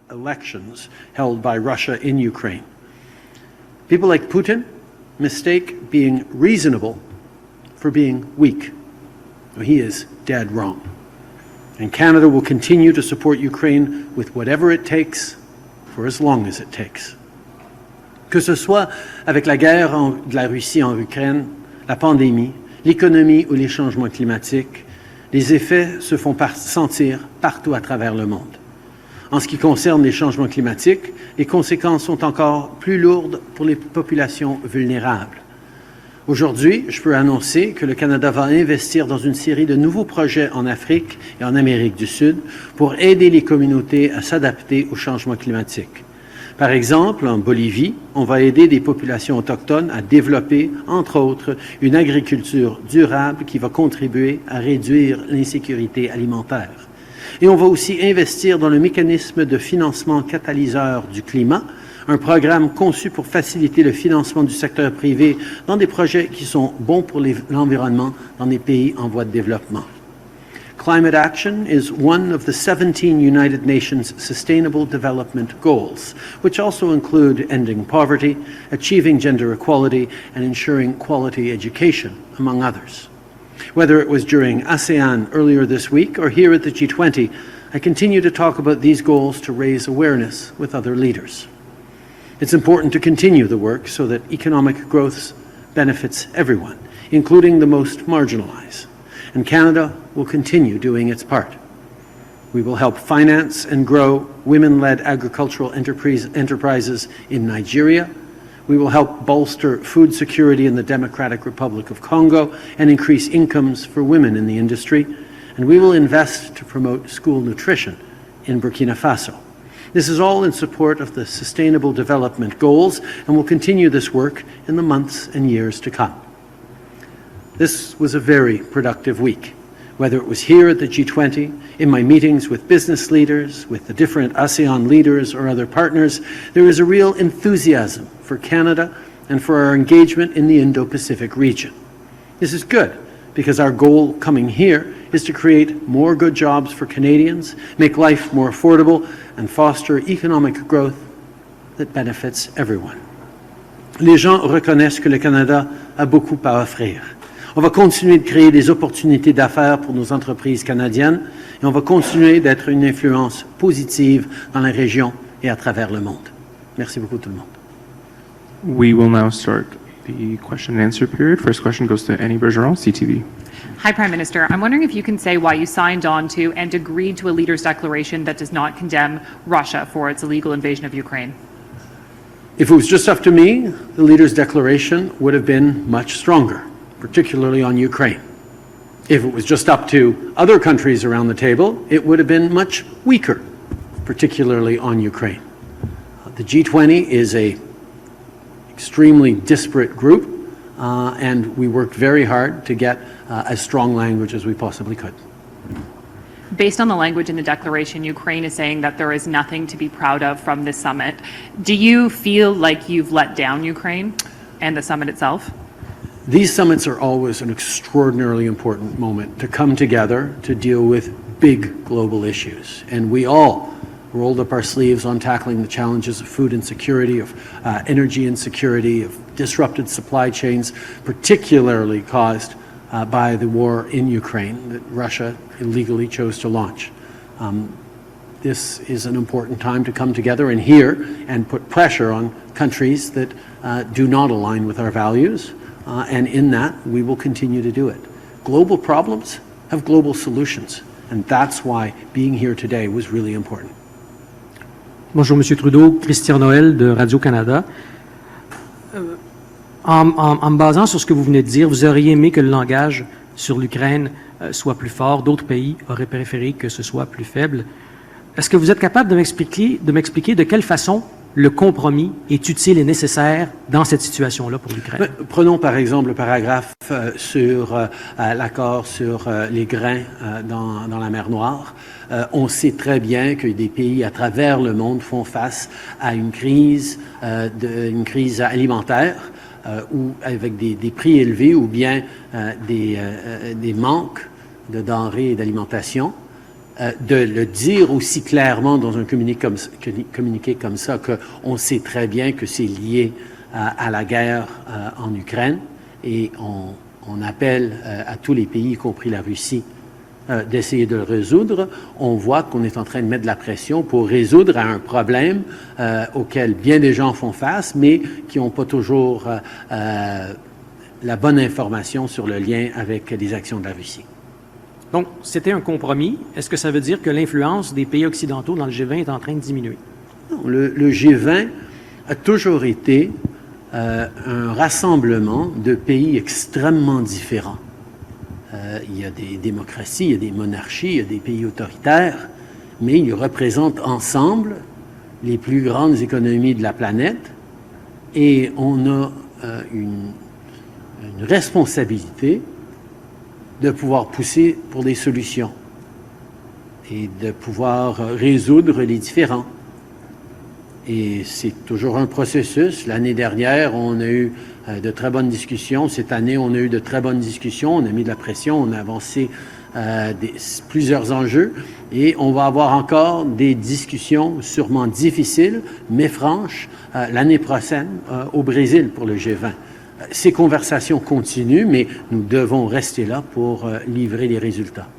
elections held by Russia in Ukraine. People like Putin mistake being reasonable for being weak. He is dead wrong. And Canada will continue to support Ukraine with whatever it takes for as long as it takes. Que ce soit avec la guerre de la Russie en Ukraine, la pandémie, l'économie ou les changements climatiques, les effets se font sentir partout à travers le monde. En ce qui concerne les changements climatiques, les conséquences sont encore plus lourdes pour les populations vulnérables. Aujourd'hui, je peux annoncer que le Canada va investir dans une série de nouveaux projets en Afrique et en Amérique du Sud pour aider les communautés à s'adapter au changement climatique. Par exemple, en Bolivie, on va aider des populations autochtones à développer, entre autres, une agriculture durable qui va contribuer à réduire l'insécurité alimentaire. Et on va aussi investir dans le mécanisme de financement catalyseur du climat, un programme conçu pour faciliter le financement du secteur privé dans des projets qui sont bons pour l'environnement dans des pays en voie de développement. Climate action is one of the 17 United Nations Sustainable Development Goals, which also include ending poverty, achieving gender equality, and ensuring quality education, among others. Whether it was during ASEAN earlier this week or here at the G20, I continue to talk about these goals to raise awareness with other leaders. It's important to continue the work so that economic growth benefits everyone, including the most marginalized. And Canada will continue doing its part. We will help finance and grow women-led agricultural enterprises in Nigeria. We will help bolster food security in the Democratic Republic of Congo and increase incomes for women in the industry. And we will invest to promote school nutrition in Burkina Faso. This is all in support of the Sustainable Development Goals, and we'll continue this work in the months and years to come. This was a very productive week, whether it was here at the G20, in my meetings with business leaders, with the different ASEAN leaders or other partners. There is a real enthusiasm for Canada and for our engagement in the Indo-Pacific region. This is good because our goal coming here is to create more good jobs for Canadians, make life more affordable, and foster economic growth that benefits everyone. Les gens reconnaissent que le Canada a beaucoup à offrir. On va continuer de créer des opportunités d'affaires pour nos entreprises canadiennes et on va continuer d'être une influence positive dans la région et à travers le monde. Merci beaucoup tout le monde. We will now start the question and answer period. First question goes to Annie Bergeron, CTV. Hi, Prime Minister. I'm wondering if you can say why you signed on to and agreed to a leaders' declaration that does not condemn Russia for its illegal invasion of Ukraine. If it was just up to me, the leaders' declaration would have been much stronger, particularly on Ukraine. If it was just up to other countries around the table, it would have been much weaker, particularly on Ukraine. The G20 is an extremely disparate group, and we worked very hard to get as strong language as we possibly could. Based on the language in the declaration, Ukraine is saying that there is nothing to be proud of from this summit. Do you feel like you've let down Ukraine and the summit itself? These summits are always an extraordinarily important moment to come together to deal with big global issues. And we all rolled up our sleeves on tackling the challenges of food insecurity, of energy insecurity, of disrupted supply chains, particularly caused by the war in Ukraine that Russia illegally chose to launch. This is an important time to come together and hear and put pressure on countries that do not align with our values. And in that, we will continue to do it. Global problems have global solutions, and that's why being here today was really important. Bonjour, Monsieur Trudeau. Christian Noël de Radio-Canada. En me basant sur ce que vous venez de dire, vous auriez aimé que le langage sur l'Ukraine soit plus fort. D'autres pays auraient préféré que ce soit plus faible. Est-ce que vous êtes capable de m'expliquer de quelle façon le compromis est utile et nécessaire dans cette situation-là pour l'Ukraine? Prenons par exemple le paragraphe sur l'accord sur les grains dans la mer Noire. On sait très bien que des pays à travers le monde font face à une crise alimentaire ou avec des prix élevés ou bien des manques de denrées et d'alimentation. de le dire aussi clairement dans un communiqué comme ça, qu'on sait très bien que c'est lié à la guerre en Ukraine, et on appelle à tous les pays, y compris la Russie, d'essayer de le résoudre. On voit qu'on est en train de mettre de la pression pour résoudre un problème auquel bien des gens font face, mais qui n'ont pas toujours la bonne information sur le lien avec les actions de la Russie. Donc, c'était un compromis. Est-ce que ça veut dire que l'influence des pays occidentaux dans le G20 est en train de diminuer? Non, le G20 a toujours été un rassemblement de pays extrêmement différents. Il y a des démocraties, il y a des monarchies, il y a des pays autoritaires, mais ils représentent ensemble les plus grandes économies de la planète, et on a une responsabilité de pouvoir pousser pour des solutions et de pouvoir résoudre les différends. Et c'est toujours un processus. L'année dernière, on a eu de très bonnes discussions. Cette année, on a eu de très bonnes discussions. On a mis de la pression, on a avancé plusieurs enjeux. Et on va avoir encore des discussions sûrement difficiles, mais franches, l'année prochaine au Brésil pour le G20. Ces conversations continuent, mais nous devons rester là pour livrer les résultats.